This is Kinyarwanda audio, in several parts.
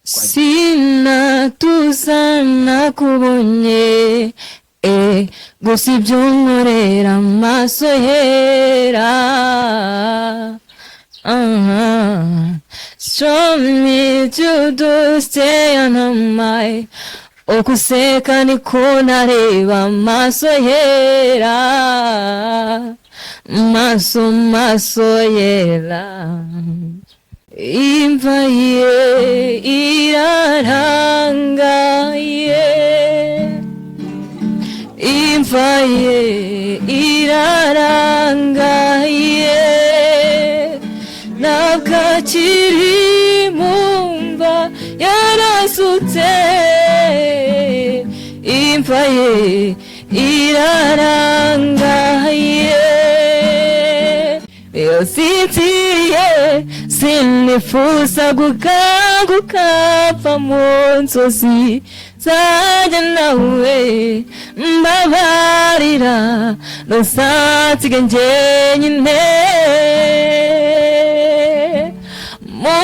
Sina tuzana kubonye gusa ibyo nkorera amaso yera. Show me to do stay on my okuseka niko nareba amaso yera. Maso yera. Imva ye irarangaye, imva ye irarangaye, nabwakiri mumva yarasutse. Imva ye irarangaye, yositiye sinifuza gukanguka pfa mu nzozi zanjye nawe mbabarira ntuzansige njyenyine. Mu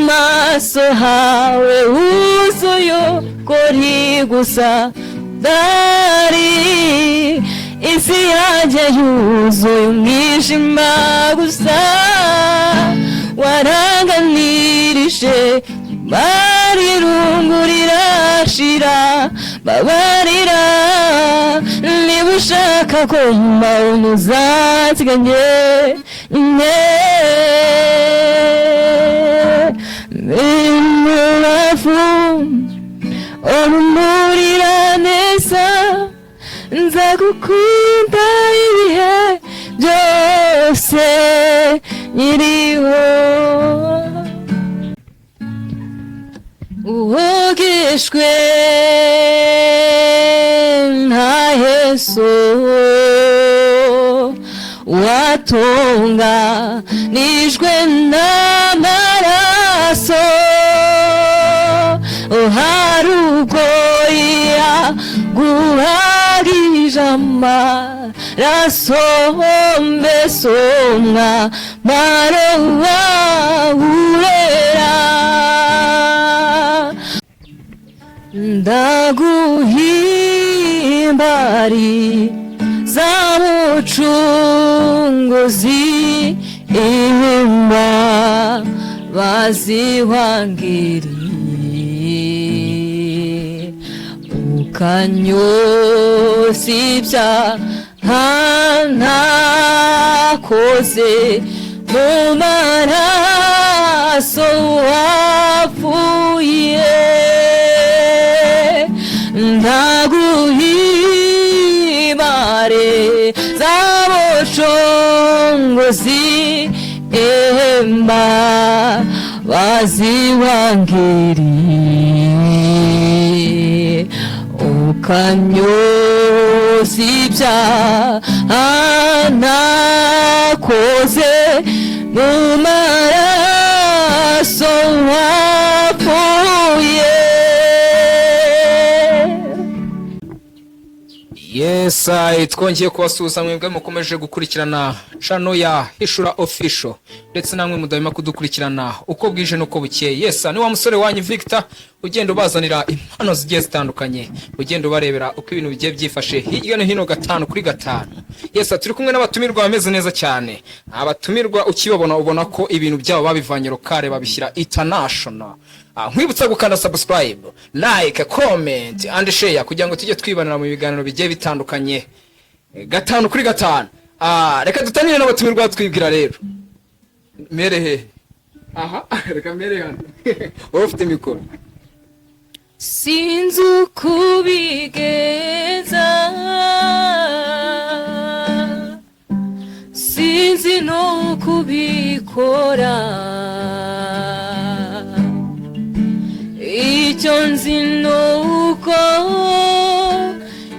maso hawe huzuye ukuri gusa dari, isi yanjye yuzuye umwijima gusa. Waranganirije barirungu rirashira, babarira niba ushaka ko mbaho ntuzansiga njyenyine. N'umubavu urumurira neza, nzagukunda ibihe byose nyiriho. Uwogeshwe na Yesu, watunganijwe n'amaraso, hari ubwo yaguhagije amaraso, mbese umwambaro wawe urera. Ndaguhimbariza mucunguzi, imbabazi wangiriye, ukanyoza ibyaha nakoze mu maraso wapfuye. Ndaguhimbariza mucunguzi, imbabazi wangiriye, ukanyoza ibyaha nakoze mu maraso wapfuye. Yes, twongeye kubasuhuza mwebwe mukomeje gukurikirana channel ya Hishura Official, ndetse namwe mudahema kudukurikirana uko bwije nuko bukeye. Yes, ni wa musore wanyu Victor ugenda ubazanira impano zigiye zitandukanye, ugenda ubarebera uko ibintu bigiye byifashe hirya no hino 5 kuri 5. Yes, turi kumwe n'abatumirwa bameze neza cyane. Abatumirwa ukibabona ubona ko ibintu byabo babivanye lokale babishyira international. Nkwibutsa gukanda subscribe, like, comment and share kugira ngo tujye twibanira mu biganiro bigiye bitandukanye 5 kuri 5. Reka dutanire n'abatumirwa twibwira rero. Merehe. Aha, reka mere hano. Ufite mikoro. Sinzi ukubigeza, sinzi no kubikora, icyo nzi nuko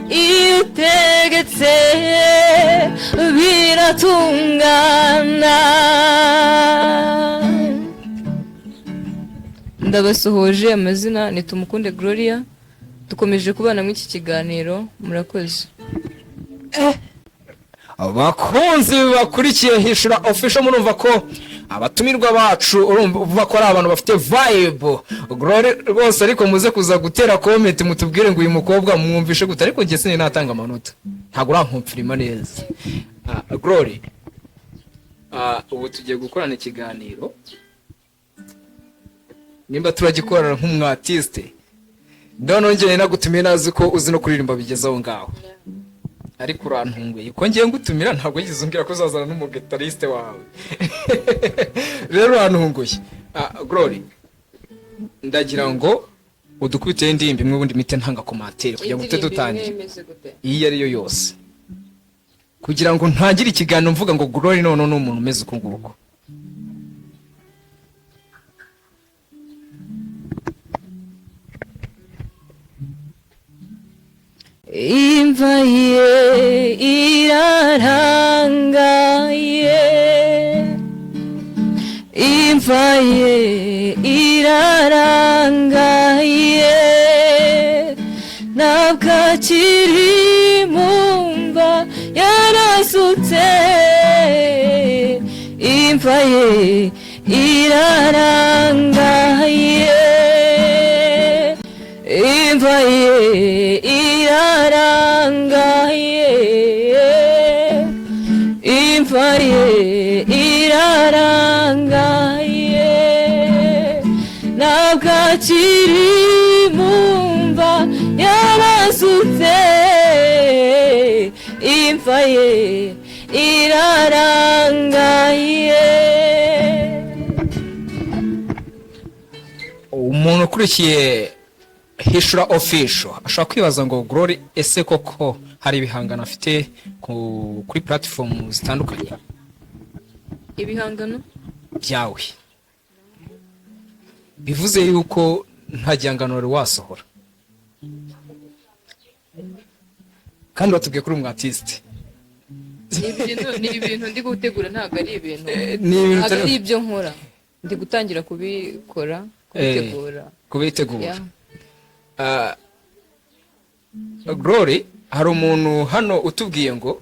iyo utegetse biratungana. Ndabasuhuje, amazina ni Tumukunde Gloria, dukomeje kubana mu iki kiganiro, murakoze. Abakunzi bakurikiye Hishura Official, murumva ko abatumirwa bacu urumva ko ari abantu bafite vibe Glory rwose, ariko muze kuza gutera comment mutubwire ngo uyu mukobwa mwumvishe gute, ariko njye sinari natanga amanota, ntabwo urankumfirima neza. Glory, ubu tugiye gukorana ikiganiro, nimba turagikorana nk'umwatiste ndonongeye nagutumiye, nazi ko uzi no kuririmba bigezaho ngaho, ariko urantunguye ko ngiye ngutumira, ntabwo yigize umbwira ko uzazana n'umugitariste wawe rero urantunguye. Glory, ndagira ngo udukubite indirimbo imwe ubundi mite ntanga komantere kugira ngo tutangiye iyi ari yo yose, kugira ngo ntagire ikiganiro mvuga ngo Glory none ni umuntu umeze uko nguko. Imva ye irarangaye, imva ye irarangaye, ntabwo akiri mu mva yarasutse, imva ye irarangaye, imva ye irarangaye, imva ye irarangaye, ntabwo akiri mu mva yarasutse, imva ye irarangaye. Umuntu ukurikiye Hishura Official ashaka kwibaza ngo Glory ese koko hari ibihangano afite kuri platform zitandukanye? Ibihangano byawe bivuze yuko nta gihangano wari wasohora, kandi watubwiye kuri umwatiste. ni ibintu ndi gutegura, ntabwo ari ibintu ntabwo ari ibyo nkora, ndi gutangira kubitegura. Glory, hari umuntu hano utubwiye ngo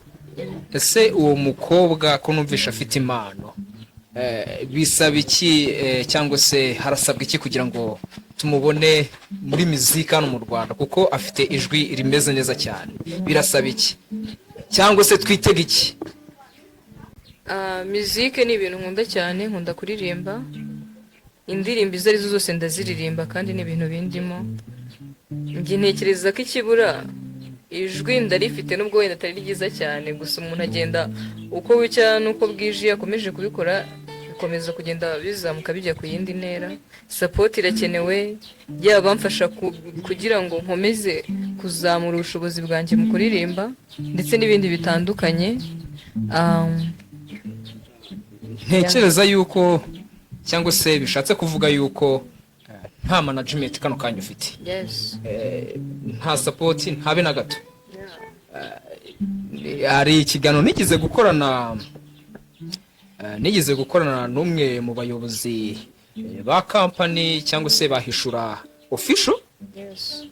ese uwo mukobwa ko numvisha afite impano, bisaba iki cyangwa se harasabwa iki kugira ngo tumubone muri muzika hano mu Rwanda, kuko afite ijwi rimeze neza cyane, birasaba iki cyangwa se twitega iki? Muzike ni ibintu nkunda cyane, nkunda kuririmba, indirimbo izo arizo zose ndaziririmba kandi ni ibintu bindimo. Njye ntekereza ko ikibura ijwi ndarifite, nubwo wenda atari ryiza cyane, gusa umuntu agenda uko wicara n'uko bwije akomeje kubikora, bikomeza kugenda bizamuka bijya ku yindi ntera. Support irakenewe, yaba bamfasha kugira ngo nkomeze kuzamura ubushobozi bwanjye mu kuririmba ndetse n'ibindi bitandukanye. Ntekereza yuko cyangwa se bishatse kuvuga yuko nta management kano kanya ufite. Yes. Nta support ntabe na gato. Hari ikiganiro nigeze gukorana n'umwe mu bayobozi ba company cyangwa se bahishura Official. Yes.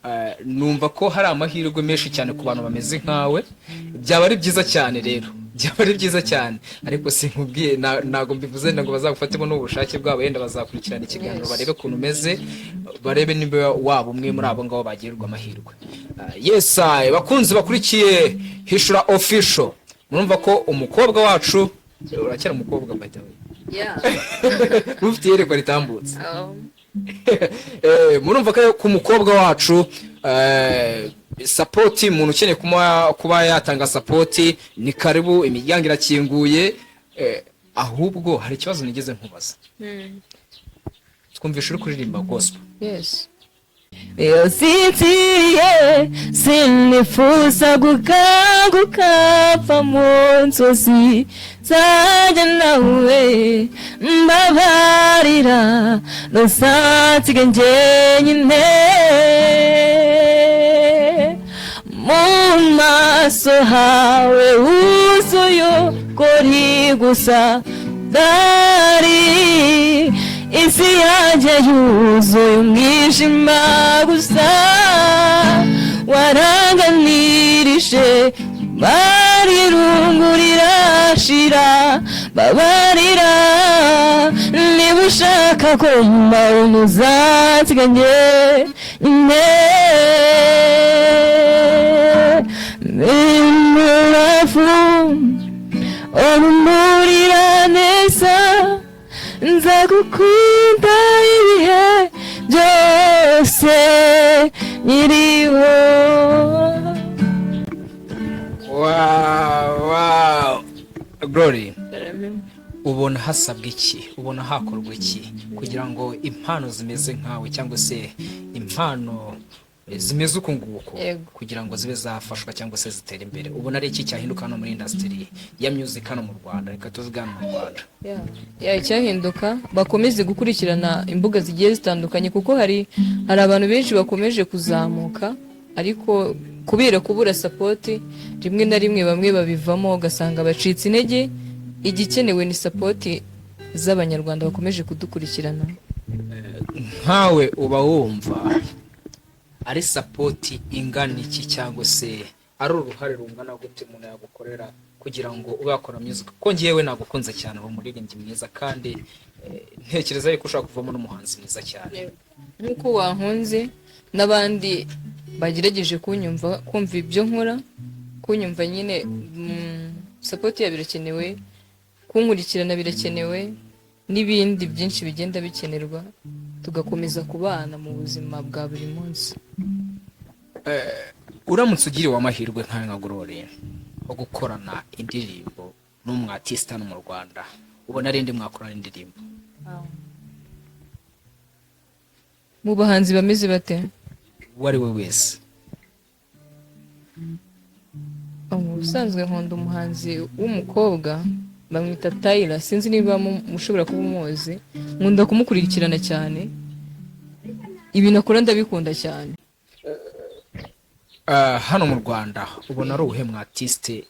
Numva ko hari amahirwe menshi cyane ku bantu bameze nkawe, byaba ari byiza cyane rero, byaba ari byiza cyane, ariko sinkubwiye nago mbivuze ngo bazagufatemo n'ubushake bwabo, yenda bazakurikirana ikiganiro barebe kuntu umeze, barebe niba waba umwe muri abo ngabo bagirirwa amahirwe. Yes, bakunzi bakurikiye Hishura Official, murumva ko umukobwa wacu uracyari umukobwa by the way. Yeah. Mufite yerekwa ritambutse. Murumva ko ku mukobwa wacu support, umuntu ukeneye kuba yatanga support ni karibu, imiryango irakinguye. Ahubwo hari ikibazo nigeze nkubaza. Twumvisha uri kuririmba gospel. Yes. Sintiye sinifuza gukanguka pfa mu nzozi zanjye, nawe mbabarira ntusansige njyenyine, mu maso hawe wuzuye ukuri gusa, dari isi yanjye yuzuye umwijima gusa, waranganirije bari irungu rirashira, babarira niba ushaka ko mbona uzansiganye nyine murafu urumurira neza nzagukunda ibihe byose nyiriho. wow Glory, ubona hasabwa iki, ubona hakorwa iki kugira ngo impano zimeze nkawe cyangwa se impano zimeze uku nguku kugira ngo zibe zafashwa cyangwa se zitera imbere, ubona ari iki cyahinduka hano muri industry ya music hano mu Rwanda? Reka tuvuge hano mu Rwanda. Icyahinduka bakomeze gukurikirana imbuga zigiye zitandukanye, kuko hari abantu benshi bakomeje kuzamuka ariko kubera kubura support rimwe na rimwe bamwe babivamo ugasanga bacitse intege. Igikenewe ni support z'abanyarwanda bakomeje kudukurikirana. Nkawe uba wumva ari support ingana iki cyangwa se ari uruhare rungana gute umuntu yagukorera kugira ngo ube wakora music? Ko ngiyewe nagukunze cyane, uri umuririmbyi mwiza kandi ntekereza yuko ushaka kuvamo n'umuhanzi mwiza cyane. Nkuko wankunze n'abandi bagerageje kunyumva, kumva ibyo nkora, kunyumva nyine, support ya birakenewe, kunkurikirana birakenewe, n'ibindi byinshi bigenda bikenerwa, tugakomeza kubana mu buzima bwa buri munsi. Uramutse ugiriwe amahirwe nka Glory wo gukorana indirimbo n'umwartiste hano mu Rwanda, ubona ari indi mwakorana indirimbo? Mu bahanzi bameze bate? Wari we wese. Ubusanzwe nkunda umuhanzi w'umukobwa bamwita Tyler, sinzi niba mushobora kuba umuzi. Nkunda kumukurikirana cyane, ibintu akora ndabikunda cyane. Hano mu Rwanda ubona ari ubuhe artiste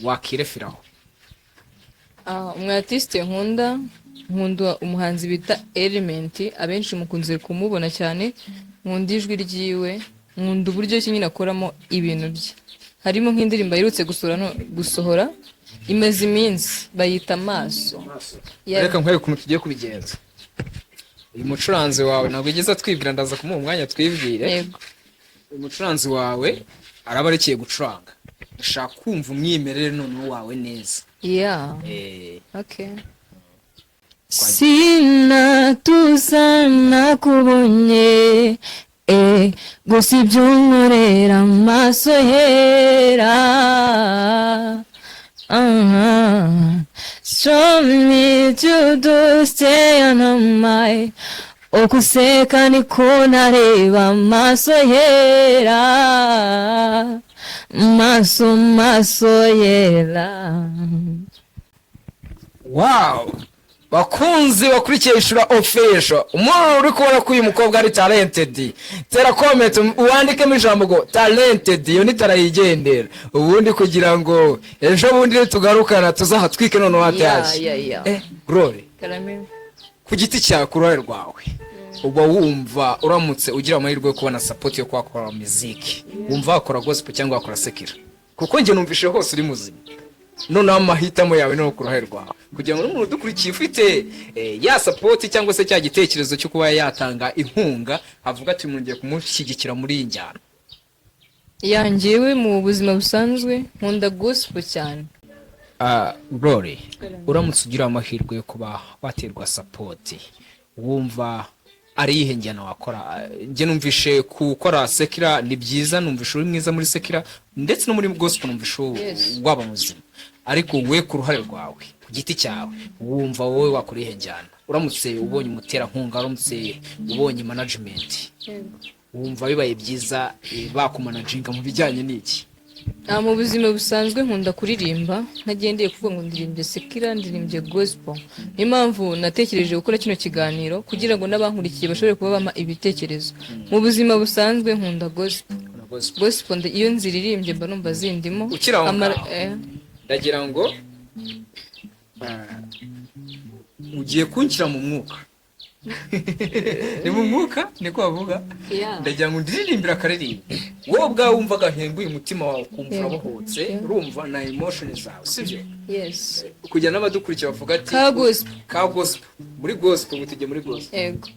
wakirefiraho? Artiste nkunda umuhanzi bita Element, abenshi mukunze kumubona cyane. Nkunda ijwi ryiwe, nkunda uburyo ki nyine akoramo ibintu bye. Harimo nk'indirimbo aherutse gusohora imaze iminsi bayita Amaso. Reka nkwereke ukuntu tugiye kubigenza. Uyu mucuranzi wawe ntabwo igeze twibwira, ndaza kumuha umwanya twibwire. Yego. Uyu mucuranzi wawe araba arikiye gucuranga, ndashaka kumva umwimerere noneho wawe neza. Okay. Sina tuzana kubonye gusa ibyo unkorera amaso yera. Show me to do stay on my okuseka niko nareba amaso yera, maso yera. Wow, bakunzi bakurikiye Ishura Official, umuntu uri kubona ko uyu mukobwa ari talented, tera comment uwandikemo ijambo ngo talented, iyo ni tarayigendera ubundi kugira ngo ejo bundi tugarukana tuzahatwike none wataje. Glory, ku giti cyawe, ku ruhare rwawe, uba wumva uramutse ugira amahirwe yo kubona support yo kwakora music, wumva wakora gospel cyangwa wakora secular? Kuko nge numvishe hose uri muzima, none amahitamo yawe no ku ruhare rwawe kugira ngo n'umuntu dukurikiye ufite ya support cyangwa se cya gitekerezo cyo kuba yatanga inkunga, avuga ati mungiye kumushyigikira muri iyi njyana. Yangiwe mu buzima busanzwe nkunda gospel cyane. Glory, uramutse ugira amahirwe yo kuba waterwa support, wumva ari ihe njyana wakora? Nge numvishe gukora secular ni byiza, numvishe uri mwiza muri secular ndetse no muri gospel numvishe waba muzima, ariko we ku ruhare rwawe ku giti cyawe wumva wowe wakora ihe njyana? Uramutse ubonye umutera nkunga, uramutse ubonye management, wumva bibaye byiza bakumanaginga mu bijyanye n'iki? Mu buzima busanzwe nkunda kuririmba, ntagendeye kuvuga ngo ndirimbye secular, ndirimbye gospel. Niyo mpamvu natekereje gukora kino kiganiro kugira ngo n'abankurikiye bashobore kuba bama ibitekerezo. Mu buzima busanzwe nkunda gospel. Gospel iyo nziririmbye mba numva zindimo. Ndagira ngo ugiye kunshyira mu mwuka. Ni mu mwuka niko bavuga. Ndagira ngo ndiririmbira akaririmbo. wowe ubwawe wumva agahenguye umutima wawe ukumva Yego. urabohotse Yeah. urumva na emotion zawe sibyo yes kugira n'abadukurikira bavuga ati ka gospel ka gospel muri gospel ubu tujye muri gospel yego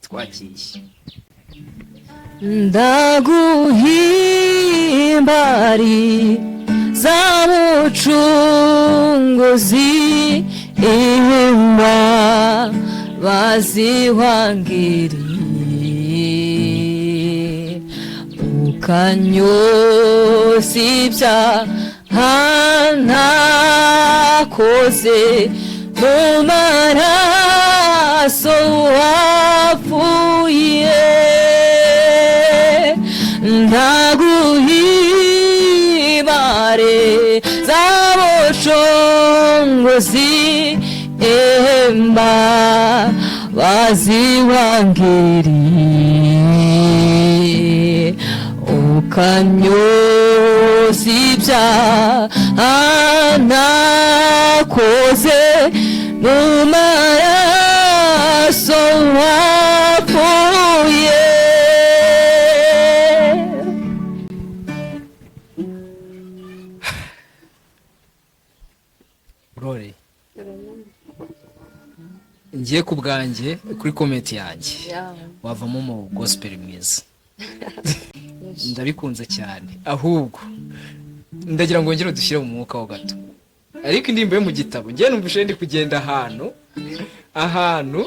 twagiye ndaguhimbari za mucunguzi ihimba baziwangiriye ukanyoza ibyaha nakoze mu maraso wapfuye ndaguhimare zaboshongozi emba baziwangiriye ukanyoza ibyaha nakoze mu maraso wapfuye Rore ngiye ku bwanjye kuri komenti yanjye wavamo mu gospel mwiza ndabikunze cyane ahubwo ndagira ngo ngere dushyire mu mwuka ho gato ariko indirimbo yo mu gitabo ngiye numvise ndi kugenda ahantu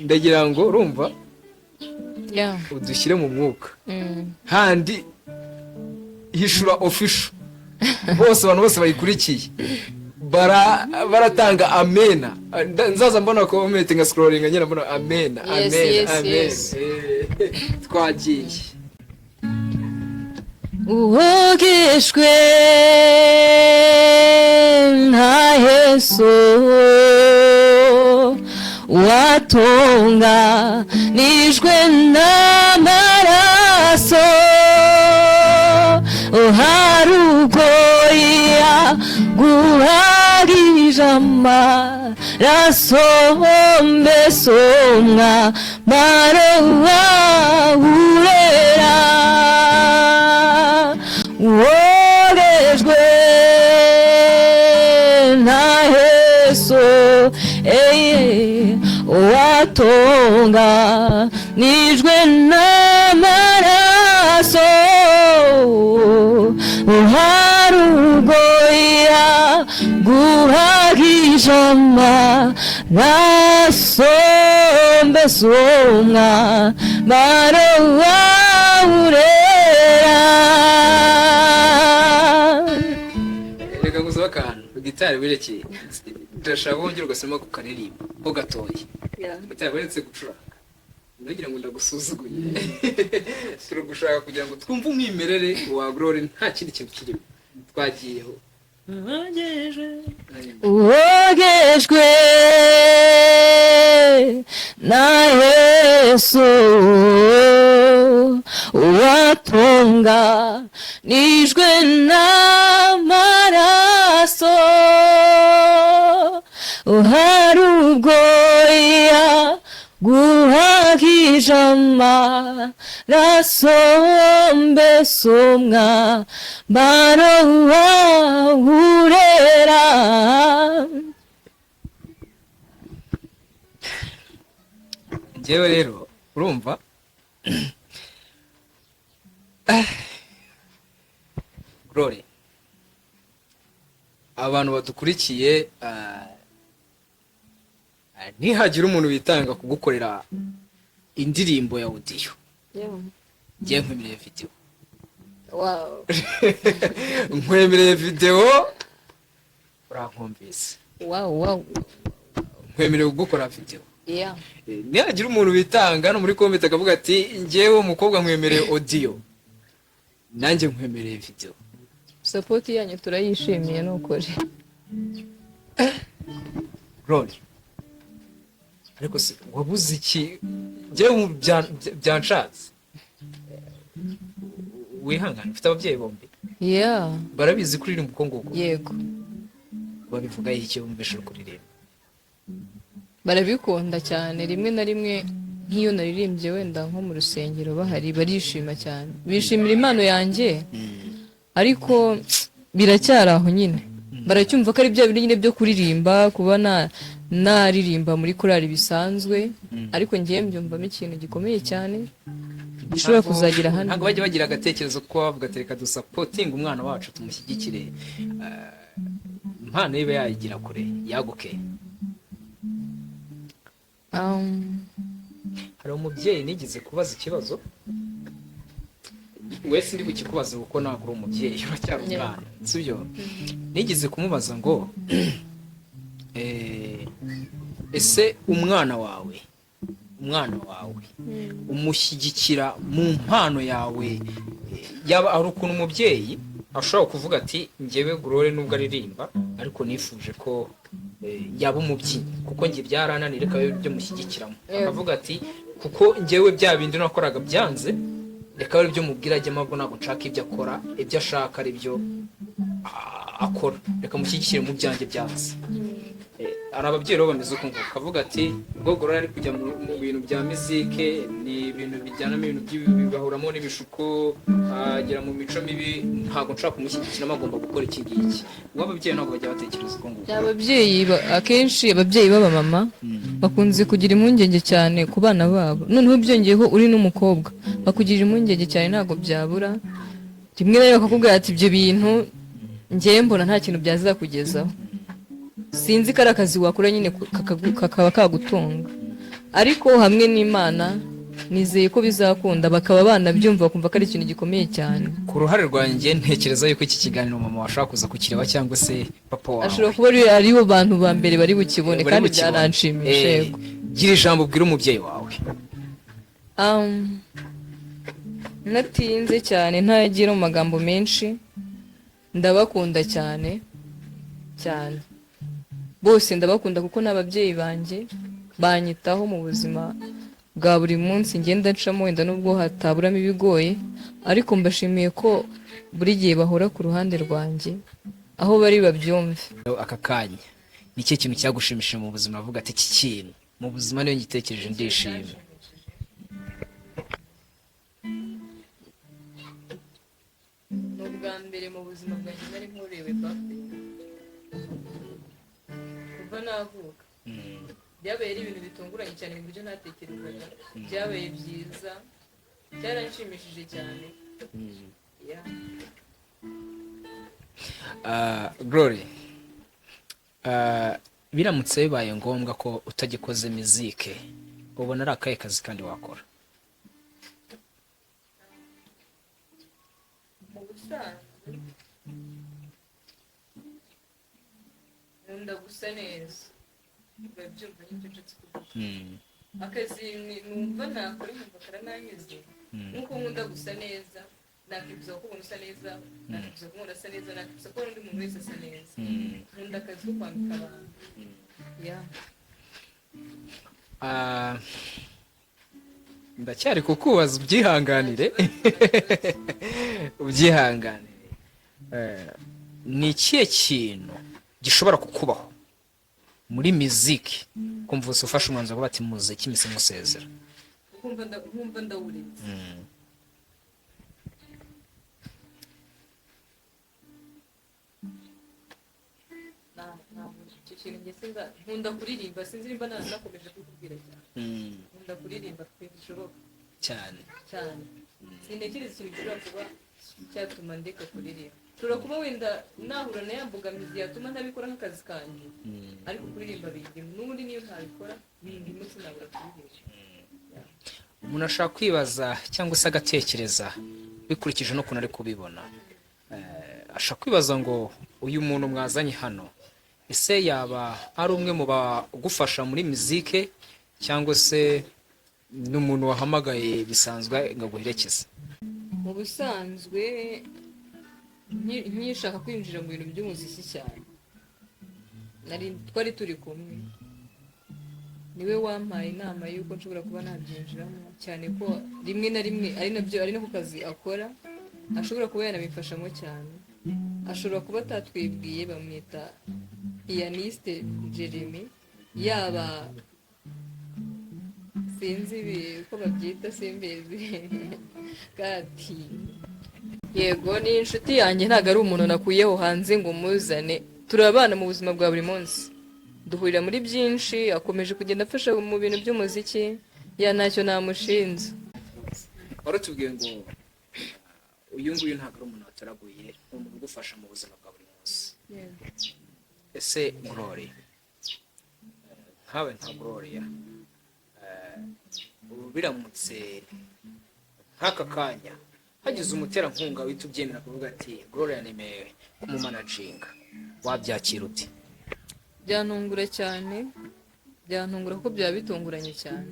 ndagira ngo urumva udushyire mu mwuka handi hishura official bose abantu bose bayikurikiye baratanga amena nzaza mbona comment nga scrolling nyina mbona amena amen twagiye uhogeshwe na Yesu watonga nijwe n'amaraso harugoya guharije amaraso mbesomwa marowa urera wogejwe na Yesu watonga nijwe n'amaraso harugoya guhagije amaraso mbesomwa marowa urera reka ngusaba akantu gitari wirekeye ndashaka wongera ugasoma ku karirimba ho gatoya gitari weretse gucuranga ndagira ngo ndagusuzuguye turi gushaka kugira ngo twumve umwimerere wa Glory nta kindi kintu kirimo twagiyeho wogejwe na Yesu watonga nijwe n'amaraso harugoya guhagije amaraso mbesomwa marowa urera njyewe rero urumva Glory abantu badukurikiye ntihagire umuntu witanga kugukorera indirimbo ya audio ngiye nkwemereye video nkwemereye video urankumvise nkwemereye kugukora video ntihagire umuntu witanga no muri comment akavuga ati njyewe umukobwa nkwemereye audio nanjye nkwemereye video support yanyu turayishimiye nukuri Glory ariko se wabuze iki njyewe byanshatse wihangane ufite ababyeyi bombi barabizi kuririmba uko nguko yego babivuga iki wumvisha kuririmba barabikunda cyane rimwe na rimwe nk'iyo naririmbye wenda nko mu rusengero bahari barishima cyane, bishimira impano yanjye, ariko biracyari aho nyine, baracyumva ko ari bya bintu nyine byo kuririmba, kuba naririmba muri korali bisanzwe, ariko ngiye mbyumvamo ikintu gikomeye cyane gishobora kuzagira hano. ntabwo bajya bagira agatekerezo ko bavuga ati reka dusapotinga umwana wacu tumushyigikire, impano ye yayigira kure yaguke. Hari umubyeyi nigeze kubaza ikibazo, wese ndi kukikubaza kuko ntabwo uri umubyeyi, uracyari umwana, sibyo? Nigeze kumubaza ngo ese umwana wawe umushyigikira mu mpano yawe, yaba ari ukuntu umubyeyi ashobora kuvuga ati njyewe Gloire nubwo aririmba ariko nifuje ko yaba umubyinnyi kuko njye byarananiye, reka bibe byo mushyigikiramo, akavuga ati kuko njyewe bya bindi nakoraga byanze, reka bibe byo mubwira ajyemo, ahubwo ntabwo nshaka ibyo akora, ibyo ashaka ari byo akora, reka mushyigikire mu byanjye byanze. Hari ababyeyi rero bameze uko nguko, akavuga ati ubwo Gloire ari kujya mu bintu bya muzike, ni ibintu bijyana n'ibintu bigahuramo n'ibishuko, agera mu mico mibi, ntabwo nshaka kumushyigikiramo, agomba gukora iki ngiki. Ubu ababyeyi ntabwo bajya batekereza uko nguko. Ababyeyi akenshi ababyeyi b'abamama bakunze kugira impungenge cyane ku bana babo, noneho byongeyeho uri n'umukobwa bakugirira impungenge cyane, ntabwo byabura rimwe na rimwe bakakubwira ati ibyo bintu njyewe mbona nta kintu byazakugezaho, sinzi ko ari akazi wakora nyine kakaba kagutunga, ariko hamwe n'Imana nizeye ko bizakunda, bakaba banabyumva bakumva ko ari ikintu gikomeye cyane. Ku ruhare rwanjye ntekereza yuko iki kiganiro mama washaka kuza kukireba cyangwa se papa wawe ashobora kuba aribo bantu ba mbere bari bukibone, kandi byaranshimishije. Yego, gira ijambo ubwira umubyeyi wawe. natinze cyane, ntagira mu magambo menshi, ndabakunda cyane cyane bose, ndabakunda kuko n'ababyeyi banjye banyitaho mu buzima bwa buri munsi ngenda ncamo, wenda nubwo hataburamo ibigoye, ariko mbashimiye ko buri gihe bahora ku ruhande rwanjye, aho bari babyumve. Aka kanya ni cyo kintu cyagushimishije mu buzima, avuga ati iki kintu mu buzima niyo ngitekereje ndishimye? Ni ubwa mbere mu buzima bwanjye nari nkorewe bafe kuva navuka, byabaye ari ibintu bitunguranye cyane mu buryo ntatekerezaga, byabaye byiza, byaranshimishije cyane. Gloire, biramutse bibaye ngombwa ko utagikoze muzike, ubona ari akahe kazi kandi wakora? Mu busanzwe nkunda gusa neza, urabyumva n'ibyo nshatse kuvuga. Akazi numva nakora nkumva karananyuze, nk'uko nkunda gusa neza, nakwifuza ko umuntu usa neza, nakwifuza ko umuntu asa neza, nakwifuza ko n'undi muntu wese asa neza. Nkunda akazi ko kwambika abantu. Ndacyari kukubaza, ubyihanganire. Ubyihanganire. Ni ikihe kintu gishobora kukubaho muri muziki kumva ufashe umwanzuro wo ati muziki mise musezera? Nkumva ndawuritse. Icyo kintu njye nkunda kuririmba, sinzi nimba nakomeje kukubwira cyane. Nkunda kuririmba bishoboka cyane cyane, sintekereza ikintu gishobora kuba cyatuma ndeka kuririmba. Ushobora kuba wenda nahura na ya mbogamizi yatuma ntabikora nk'akazi kanjye, ariko kuririmba bindimo, n'ubundi niyo ntabikora bindimo, sinabura kuririmba. Umuntu ashaka kwibaza cyangwa se agatekereza bikurikije n'ukuntu ari kubibona, ashaka kwibaza ngo uyu muntu mwazanye hano ese yaba ari umwe mu bagufasha muri muzike cyangwa se n'umuntu wahamagaye bisanzwe ngo aguherekeze? Mu busanzwe nkishaka kwinjira mu bintu by'umuziki cyane, twari turi kumwe, niwe wampaye inama y'uko nshobora kuba nabyinjiramo, cyane ko rimwe na rimwe ari nako kazi akora, ashobora kuba yanabifashamo cyane. Ashobora kuba atatwibwiye, bamwita piyaniste Jeremy, yaba sinzi uko babyita simbizi kati yego ni inshuti yanjye ntabwo ari umuntu nakuyeho hanze ngo muzane turabana mu buzima bwa buri munsi duhurira muri byinshi akomeje kugenda afasha mu bintu by'umuziki ya ntacyo namushinze waratubwiye ngo uyu nguyu ntabwo ari umuntu wataraguye ni umuntu ugufasha mu buzima bwa buri munsi ese Glory nkawe nka Gloria ubu biramutse nk'aka kanya hagize umuterankunga wihita ubyemera kuvuga ati Gloria nemeye kumumanaginga wabyakira uti byantungura cyane byantungura ko byaba bitunguranye cyane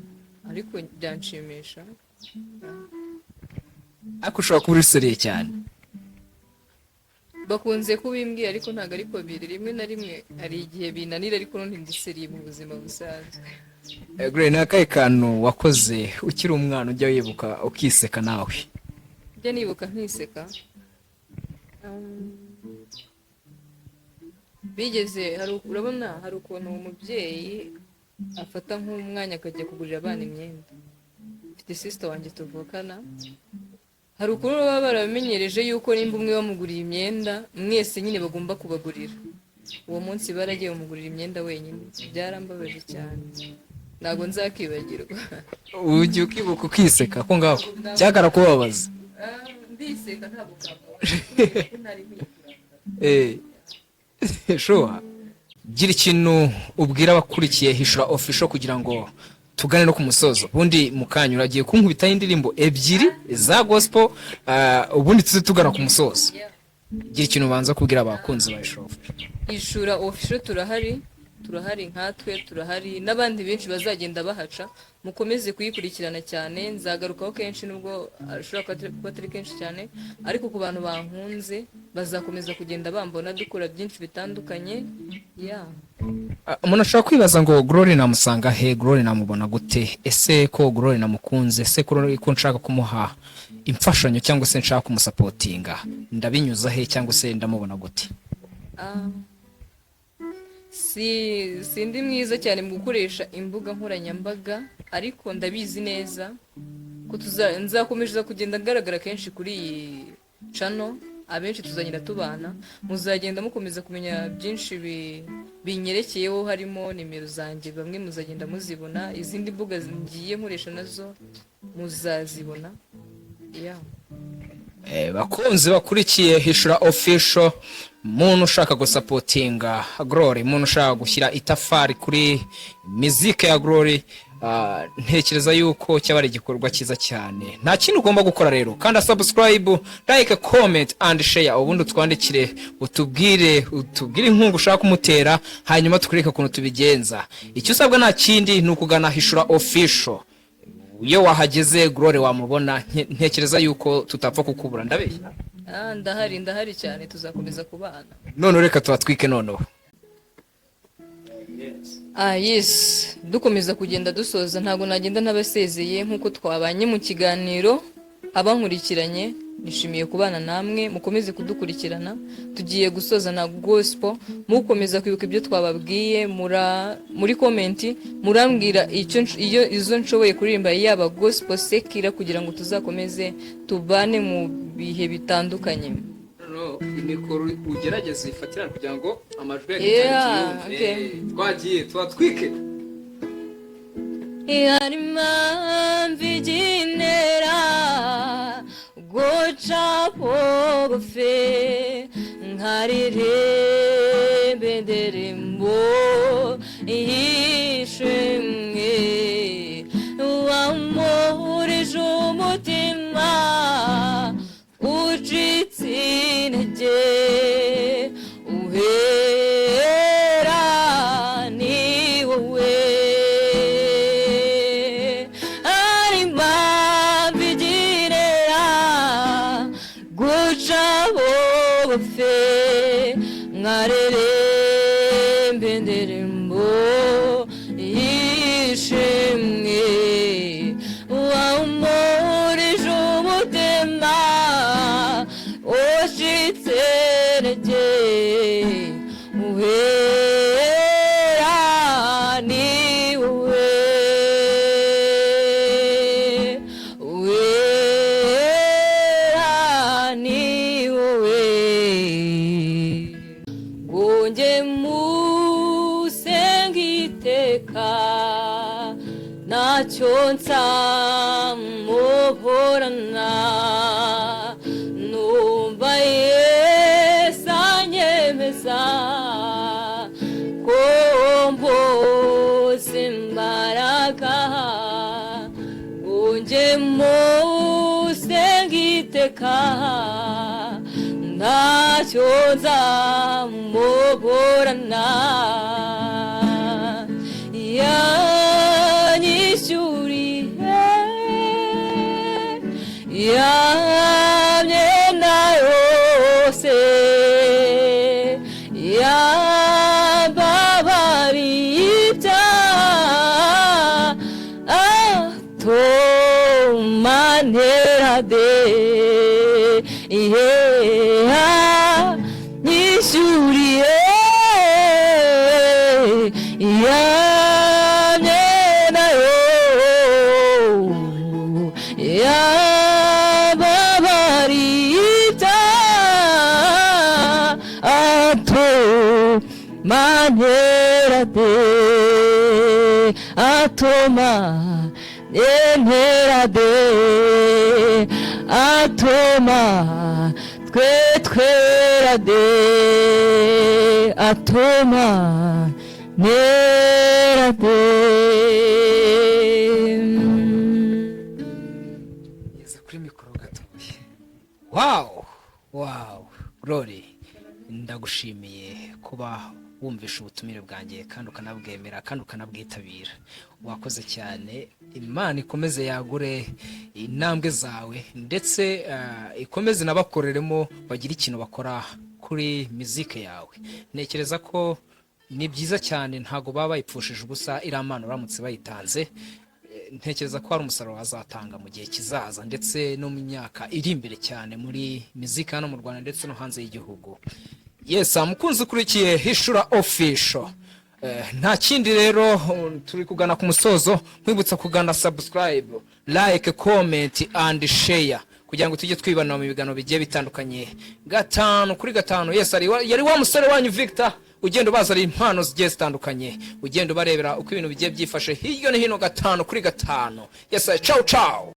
ariko byanshimisha ariko ushobora kuba uriseriye cyane bakunze kubimbwira ariko ntabwo ariko biri rimwe na rimwe hari igihe binanira ariko n'undi ndiseriye mu buzima busanzwe Glory ni akahe kantu wakoze ukiri umwana ujya wibuka ukiseka nawe njya nibuka nkiseka bigeze urabona hari ukuntu umubyeyi afata nk'umwanya akajya kugurira abana imyenda mfite sister wanjye tuvukana hari ukuntu baba baramenyereje yuko nimba umwe bamuguriye imyenda mwese nyine bagomba kubagurira uwo munsi baragiye bamugurira imyenda wenyine byarambabaje cyane ntabwo nzakibagirwa ujya ukibuka ukiseka ko ngaho cyakara kubabaza ndiseka ntabwo shuwa gira ikintu ubwira abakurikiye Hishura Official kugira ngo tugane no ku musozo ubundi mukanya uragiye kunkubitaho indirimbo ebyiri za gospel ubundi tuze tugana ku musozo gira ikintu ubanza kubwira abakunzi ba Hishura Official turahari nkatwe turahari n'abandi benshi bazagenda bahaca mukomeze kuyikurikirana cyane nzagarukaho kenshi nubwo ashobora kuba atari kenshi cyane ariko ku bantu bankunze bazakomeza kugenda bambona dukora byinshi bitandukanye umuntu ashobora kwibaza ngo Glory namusanga he Glory namubona gute ese ko Glory namukunze ese ko nshaka kumuha imfashanyo cyangwa se nshaka kumusapotinga ndabinyuza he cyangwa se ndamubona gute sindi mwiza cyane mu gukoresha imbuga nkoranyambaga ariko ndabizi neza ko nzakomeza kugenda agaragara kenshi kuri iyi channel abenshi tuzagenda tubana muzagenda mukomeza kumenya byinshi binyerekeyeho harimo nimero zanjye bamwe muzagenda muzibona izindi mbuga ngiye nkoresha nazo muzazibona bakunzi bakurikiye Hishura Official muntu ushaka gusapotinga Glory muntu ushaka gushyira itafari kuri muzike ya Glory ntekereza yuko cyaba ari igikorwa cyiza cyane nta kintu ugomba gukora rero kandi subscribe like comment and share ubundi twandikire utubwire inkunga ushaka kumutera hanyuma tukureka ukuntu tubigenza icyo usabwa nta kindi ni ukugana Hishura Official iyo wahageze Glory wamubona ntekereza yuko tutapfa kukubura ndabeshya ndahari cyane tuzakomeza kubana none reka tubatwike noneho yes dukomeza kugenda dusoza ntabwo nagenda ntabasezeye nk'uko twabanye mu kiganiro abankurikiranye nishimiye kubana namwe mukomeze kudukurikirana tugiye gusoza na gospel mukomeza kwibuka ibyo twababwiye muri komenti murambwira izo nshoboye kuririmba yaba gospel sekira kugira ngo tuzakomeze tubane mu bihe bitandukanye imikoro ugerageza ifatirana kugira ngo amajwi yumve twagiye twatwike impamvu iginera guca bugufi nkaririmba indirimbo y'ishimwe wamurije umutima ucitse intege uhera ni wowe ari impamvu iginera guca bugufi nkaririmba indirimbo y'ishimwe wamurije umutima ucitse intege uhera. ntacyo nzamuburana numva Yesu anyemeza ko mbuze imbaraga unjye musenga iteka ntacyo nzamuburana yanyishyuriye ya myenda yose yambabariye ibyaha atuma ntera de yanyishyuriye ya manera de atoma entera de atoma twera de atoma nera de yeza kuri mikoro gatoya. Wow Glory, ndagushimiye kuba wumvisha ubutumire bwanjye kandi ukanabwemera kandi ukanabwitabira. Wakoze cyane. Imana ikomeze yagure intambwe zawe ndetse ikomeze nabakoreremo bagira ikintu bakora kuri muzike yawe. Nekereza ko ni byiza cyane, ntago baba bayipfushije ubusa. Iramana uramutse bayitanze, ntekereza ko hari umusaruro wazatanga mu gihe kizaza ndetse no mu myaka iri imbere cyane muri muzika hano mu Rwanda ndetse no hanze y'igihugu. Yes, mukunzi ukurikiye Hishura Official. Nta kindi rero, turi kugana ku musozo. Nkwibutsa kugana subscribe, like, comment and share kugira ngo tujye twibana mu biganiro bigiye bitandukanye 5 Yes, yari wa musore wanyu Victor, ugenda ubazara impano zigiye zitandukanye, ugenda ubarebera uko ibintu bigiye byifashe hirya no hino 5 kuri 5. Yes, ciao.